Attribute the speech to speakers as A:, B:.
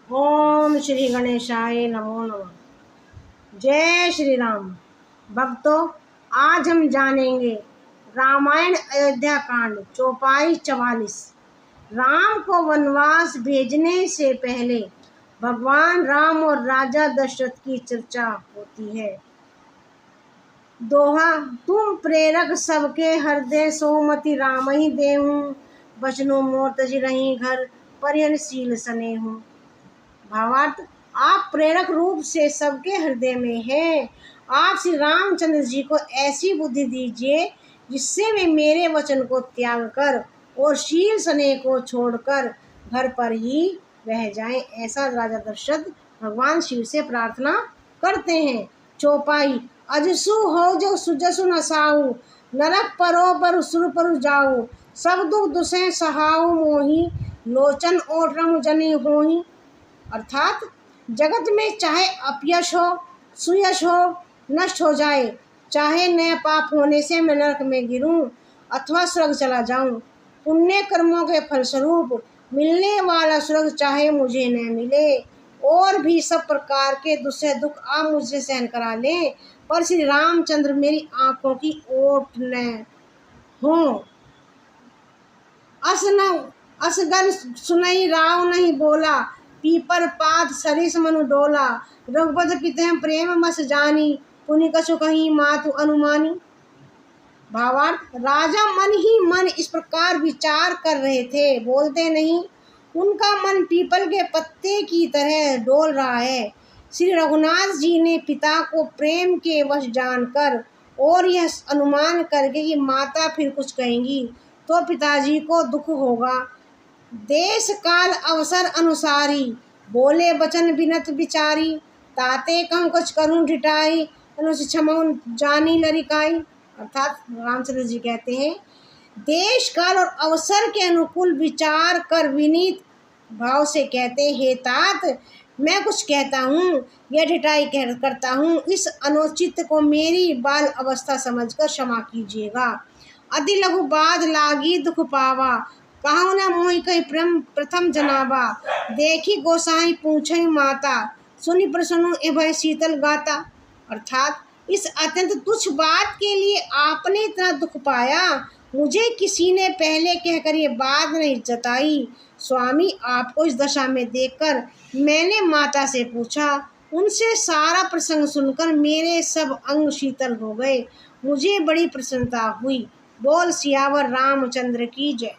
A: ओम श्री गणेशाय नमो नमः। जय श्री राम। भक्तों, आज हम जानेंगे रामायण अयोध्या कांड चौपाई 44। राम को वनवास भेजने से पहले भगवान राम और राजा दशरथ की चर्चा होती है। दोहा, तुम प्रेरक सबके हृदय सोमति राम ही देहूँ, बचनु मोर तजि रही घर परिहनशील स्नेहु। भावार्थ, आप प्रेरक रूप से सबके हृदय में हैं। आप श्री रामचंद्र जी को ऐसी बुद्धि दीजिए जिससे वे मेरे वचन को त्याग कर और शील स्नेह को छोड़कर घर पर ही रह जाएं। ऐसा राजा दशरथ भगवान शिव से प्रार्थना करते हैं। चौपाई, अजसु हो जो सुजसु न साहु, नरक परो पर सुर पर जाऊ, सब दुख दुसें सहाऊ मोही, लोचन ओटरम जनी होही। अर्थात जगत में चाहे अपयश हो, सुयश हो, नष्ट हो जाए, चाहे नए पाप होने से मैं नरक में गिरूं अथवा स्वर्ग चला जाऊं, पुण्य कर्मों के फलस्वरूप मिलने वाला स्वर्ग चाहे मुझे न मिले और भी सब प्रकार के दूसरे दुख आप मुझसे सहन करा लें, पर श्री रामचंद्र मेरी आंखों की ओट न हो। असगन सुनई राव नहीं बोला, पीपर पात सरिस मनु डोला, रघुपति पिते प्रेम मस जानी, पुनि कछु कहीं मातु अनुमानी। भावार्थ, राजा मन ही मन इस प्रकार विचार कर रहे थे, बोलते नहीं। उनका मन पीपल के पत्ते की तरह डोल रहा है। श्री रघुनाथ जी ने पिता को प्रेम के वश जानकर और यह अनुमान करके कि माता फिर कुछ कहेंगी तो पिताजी को दुख होगा, देश काल अवसर अनुसारी बोले वचन बिनत बिचारी, ताते कहूँ कुछ करूँ ढिठाई, क्षमाऊं जानी लरिकाई। अर्थात रामचंद्र जी कहते हैं, देश काल और अवसर के अनुकूल विचार कर विनीत भाव से कहते, हे तात, मैं कुछ कहता हूँ या ढिठाई करता हूँ, इस अनुचित को मेरी बाल अवस्था समझकर क्षमा कीजिएगा। अति लघु बाध लागी दुख पावा, कहूँ न मोहि कही प्रथम जनाबा, देखी गोसाई पूछई माता, सुनी प्रसन्नु एभय शीतल गाता। अर्थात इस अत्यंत तुच्छ बात के लिए आपने इतना दुख पाया, मुझे किसी ने पहले कहकर ये बात नहीं जताई। स्वामी, आपको इस दशा में देखकर मैंने माता से पूछा, उनसे सारा प्रसंग सुनकर मेरे सब अंग शीतल हो गए, मुझे बड़ी प्रसन्नता हुई। बोल सियावर रामचंद्र की जय।